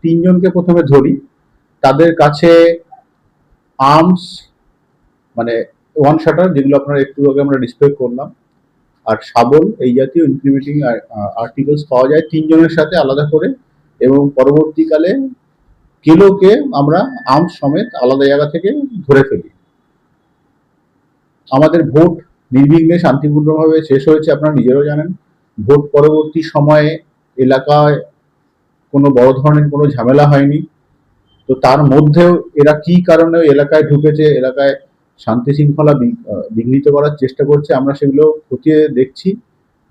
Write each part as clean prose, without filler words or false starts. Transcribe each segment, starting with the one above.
তিনজনকে প্রথমে ধরি। তাদের কাছে আর্মস, মানে ওয়ান শাটার, যেগুলো আপনারা একটু আগে আমরা ডিসপ্লে করলাম, আর শাবল, এই জাতীয় ইনক্রিমেটিং আর্টিকেলস পাওয়া যায় তিনজনের সাথে আলাদা করে। এবং পরবর্তীকালে কিলোকে আমরা আর্মস সমেত আলাদা জায়গা থেকে ধরে ফেলি। আমাদের ভোট নির্বিঘ্নে শান্তিপূর্ণভাবে শেষ হয়েছে, আপনারা নিজেরাও জানেন। ভোট পরবর্তী সময়ে এলাকায় কোনো বড় ধরনের কোনো ঝামেলা হয়নি। তো তার মধ্যেও এরা কি কারণে এলাকায় ঢুকেছে, এলাকায় শান্তি শৃঙ্খলা বিঘ্নিত করার চেষ্টা করছে, আমরা সেগুলো খতিয়ে দেখছি।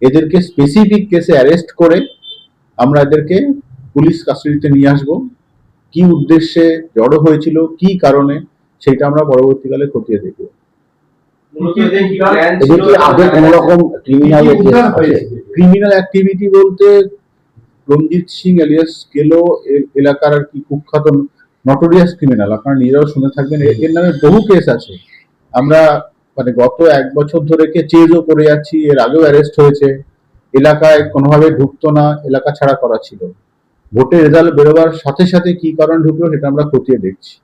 এদেরকে স্পেসিফিক কেসে অ্যারেস্ট করে আমরা এদেরকে পুলিশ কাস্টাডিতে নিয়ে আসব। কি উদ্দেশ্যে জড়ো হয়েছিল, কি কারণে, সেটা আমরা পরবর্তীকালে খতিয়ে দেখব। ক্রিমিনাল অ্যাক্টিভিটি বলতে রঞ্জিত সিং এলিয়াস কেলো এলাকার আর কি কুখ্যাত নটোরিয়াস ক্রিমিনাল, আপনারা নিজেরাও শুনে থাকবেন। এর নামে বহু কেস আছে। আমরা মানে গত 1 বছর ধরে চেজও করে যাচ্ছি, এর আগেও অ্যারেস্ট হয়েছে। এলাকায় কোনোভাবে ঢুকতো না, এলাকা ছাড়া করা ছিল। ভোটের রেজাল্ট বেরোবার সাথে সাথে কি কারণ ঢুকলো সেটা আমরা খতিয়ে দেখছি।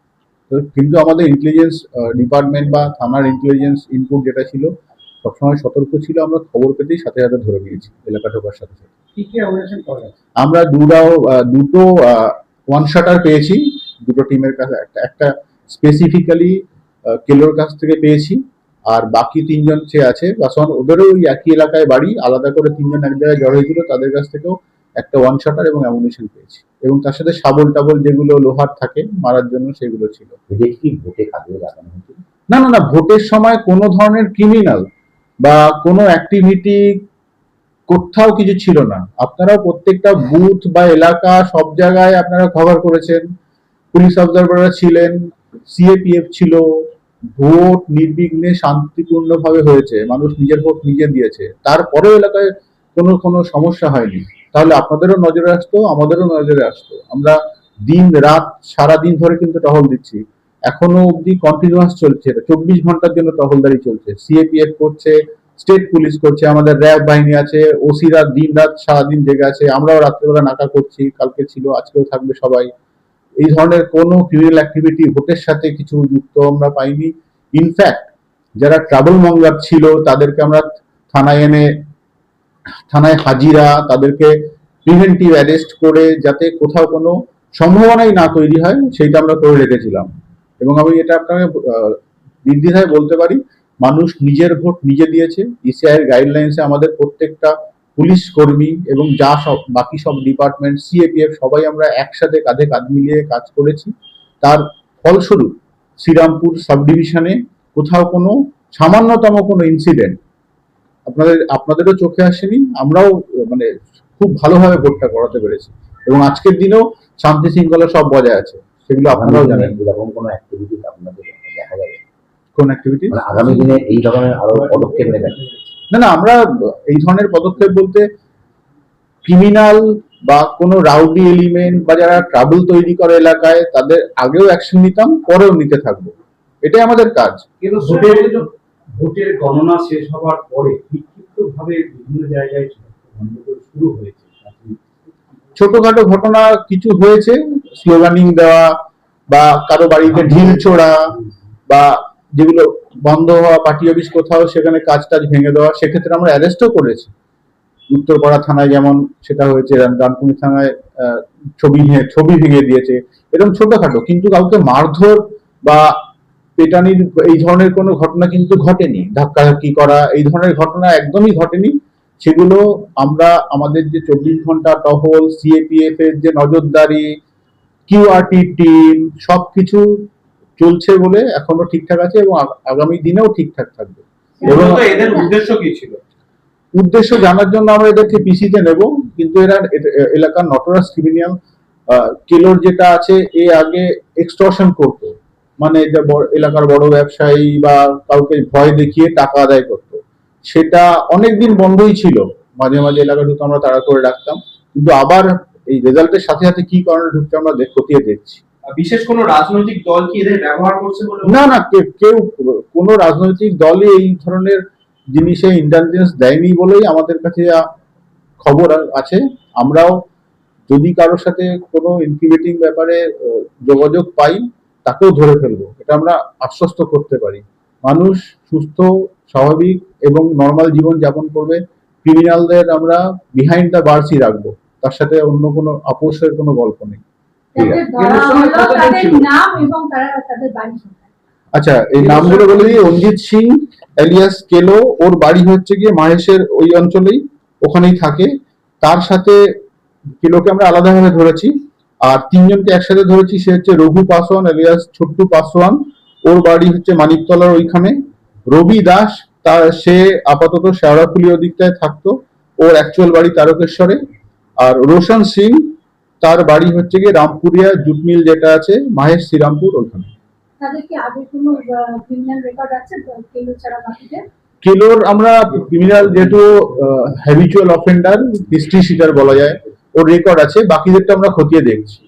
কিন্তু আমাদের ইন্টেলিজেন্স ডিপার্টমেন্ট বা থানার ইন্টেলিজেন্স ইনপুট যেটা ছিল, সবসময় সতর্ক ছিল। আমরা খবর পেতেই সাথে সাথে ধরে নিয়েছি এলাকা ঢোকার সাথে সাথে। আমরা দুটো ওয়ান শাটার পেয়েছি দুটো টিমের কাছে, একটা স্পেসিফিক্যালি কেলোর কাছ থেকে পেয়েছি। আর বাকি তিনজন সে আছে বাসন, ওদেরও ওই একই এলাকায় বাড়ি, আলাদা করে তিনজন এক জায়গায় জড়ো হয়েছিল, তাদের কাছ থেকেও একটা ওয়ান শাটার এবং অ্যামুনিশন পেয়েছি। এবং তার সাথে শাবল টাবল যেগুলো লোহার থাকে মারার জন্য সেগুলো ছিল। ভোটে কাজে লাগানো হয়েছিল? না না না, ভোটের সময় কোনো ধরনের ক্রিমিনাল বা কোনো অ্যাক্টিভিটি কোথাও কিছু ছিল না। আপনারাও প্রত্যেকটা বুথ বা এলাকা সব জায়গায় আপনারা কভার করেছেন, পুলিশ অবজারভাররা ছিলেন, সিএপিএফ ছিল। ভোট নির্বিঘ্নে শান্তিপূর্ণভাবে হয়েছে, মানুষ নিজের ভোট নিজে দিয়েছে, তারপরেও এলাকায় কোনো কোনো সমস্যা হয়নি। তাহলে আপনাদেরও নজরে আসতো, আমাদেরও নজরে আসতো। আমরা দিন রাত সারাদিন ধরে কিন্তু টহল দিচ্ছি, এখনো অব্দি কন্টিনিউয়াস চলছে, 24 ঘন্টার জন্য টহলদারি চলছে। সিএপিএফ করছে, স্টেট পুলিশ করছে, আমাদের র্যাব বাহিনী আছে, ওসিরা দিন রাত সারাদিন জেগে আছে, আমরাও রাত্রেবেলা নাকা করছি, কালকে ছিল, আজকেও থাকবে সবাই। এই ধরনের কোনো ক্রিমিনাল অ্যাক্টিভিটি ভোটের সাথে কিছু যুক্ত আমরা পাইনি। ইনফ্যাক্ট যারা ট্রাবল মঙ্গার ছিল তাদেরকে আমরা থানায় হাজিরা, তাদেরকে প্রিভেন্টিভ অ্যারেস্ট করে যাতে কোথাও কোনো সম্ভাবনাই না তৈরি হয় সেইটা আমরা করে রেখেছিলাম। এবং আমি এটা আপনাকে নির্দ্বিধায় বলতে পারি, মানুষ নিজের ভোট নিজে দিয়েছে। ইসিআইয়ের গাইডলাইন্সে আমাদের প্রত্যেকটা পুলিশ কর্মী এবং যা সব বাকি সব ডিপার্টমেন্ট, সিএপিএফ, সবাই আমরা একসাথে কাঁধে কাঁধ মিলিয়ে কাজ করেছি। তার ফলস্বরূপ শ্রীরামপুর সাব ডিভিশনে কোথাও কোনো সামান্যতম কোনো ইনসিডেন্ট আপনাদেরও চোখে আসেনি। আমরাও মানে খুব ভালোভাবে ভোটটা করাতে পেরেছি এবং আজকের দিনেও শান্তি শৃঙ্খলা সব বজায় আছে, সেগুলো আপনারাও জানেন। এরকম কোনো অ্যাক্টিভিটি আপনাদের দেখা যাবে? কোন অ্যাক্টিভিটি? আগামী দিনে এই ধরনের আরো পদক্ষেপ নেবেন? না না, আমরা এই ধরনের পদক্ষেপ বলতে ক্রিমিনাল বা কোনো রাউডি এলিমেন্ট বা যারা ট্রাবল তৈরি করে এলাকায়, তাদের আগেও অ্যাকশন নিতাম, পরেও নিতে থাকবো, এটাই আমাদের কাজ। কিন্তু ভোটের গণনা শেষ হওয়ার পরে বিক্ষিপ্তভাবে বিভিন্ন জায়গায় শুরু হয়েছে, ছোটখাটো ঘটনা কিছু হয়েছে, স্লোগানিং দেওয়া বা কারো বাড়িতে ঢিল ছোড়া বা যেগুলো বন্ধ হওয়া পার্টি অফিস কোথাও সেখানে কাজ টাজ ভেঙে দেওয়া, সেক্ষেত্রে আমরা অ্যারেস্টও করেছি। উত্তরপাড়া থানায় যেমন সেটা হয়েছে, রামপুর থানায় ছবি ভেঙে দিয়েছে, এরকম ছোটখাটো। কিন্তু কাউকে মারধর বা পেটানির এই ধরনের কোনো ঘটনা কিন্তু ঘটেনি, ধাক্কাধাক্কি করা এই ধরনের ঘটনা একদমই ঘটেনি। সেগুলো আমরা আমাদের যে 24 ঘন্টা টহল, সিএপিএফ এর যে নজরদারি, কিউআরটি টিম, সবকিছু চলছে বলে এখনো ঠিকঠাক আছে এবং আগামী দিনেও ঠিকঠাক থাকবে। এবং এদের উদ্দেশ্য কি ছিল? উদ্দেশ্য জানার জন্য আমরা এদেরকে পিসিতে নেব, কিন্তু এরা এলাকার নটরাস ক্রিমিনাল। কেলোর যেটা আছে, এ আগে এক্সটর্শন করতো, মানে এলাকার বড় ব্যবসায়ী বা কাউকে ভয় দেখিয়ে টাকা আদায় করতো। সেটা অনেকদিন বন্ধই ছিল, মাঝে মাঝে এলাকাটুকু আমরা তাড়া করে রাখতাম, কিন্তু আবার এই রেজাল্টের সাথে সাথে কি কারণে ঢুকছে আমরা খতিয়ে দেখছি। বিশেষ কোনো রাজনৈতিক দল কি এদের ব্যবহার করছে বলে? না না, কেউ কোনো রাজনৈতিক দলই এই ধরনের জিনিসে ইন্টেলিজেন্স দেয়নি বলেই আমাদের কাছে খবর আছে। আমরাও যদি কারোর সাথে কোনো ইনকিউবেটিং ব্যাপারে যোগাযোগ পাই, তাকেও ধরে ফেলবো, এটা আমরা আশ্বস্ত করতে পারি। মানুষ সুস্থ, স্বাভাবিক এবং নর্মাল জীবন যাপন করবে। ক্রিমিনালদের আমরা বিহাইন্ড দ্য বার্সই রাখবো, তার সাথে অন্য কোনো আপোষের কোনো গল্প নেই। ঠিক আছে। তাদের ধরা হলো, তাদের নাম এবং তাদের বাড়ি কোথায়? আচ্ছা, এই নামগুলো বলে দিই। অঞ্জিত সিং এলিয়াস কেলো, ওর বাড়ি হচ্ছে গিয়ে মাহেশের ওই অঞ্চলেই, ওখানেই থাকে। তার সাথে কেলোকে আমরা আলাদাভাবে ধরেছি, আর তিনজনকে একসাথে ধরেছি। সে হচ্ছে রঘু পাসওয়ান এলিয়াস ছোট্টু পাসওয়ান, ওর বাড়ি হচ্ছে মানিকতলার ওইখানে। রবি দাস, সে আপাতত শেওড়াফুলি ওদিকটায় থাকতো, ওর অ্যাকচুয়াল বাড়ি তারকেশ্বরে। আর রোশন সিং, তার বাড়ি হচ্ছে গিয়ে রামপুরিয়া জুট মিল যেটা আছে মাহেশ শ্রীরামপুর ওইখানে। তাদের কি আগে কোনো ক্রিমিনাল রেকর্ড আছে কেলো ছাড়া বাকিদের? কেলোর আমরা ক্রিমিনাল, যেহেতু হ্যাবিচুয়াল অফেন্ডার, হিস্ট্রি শিটার বলা যায়, ওর রেকর্ড আছে, বাকিদেরটা আমরা খতিয়ে দেখছি।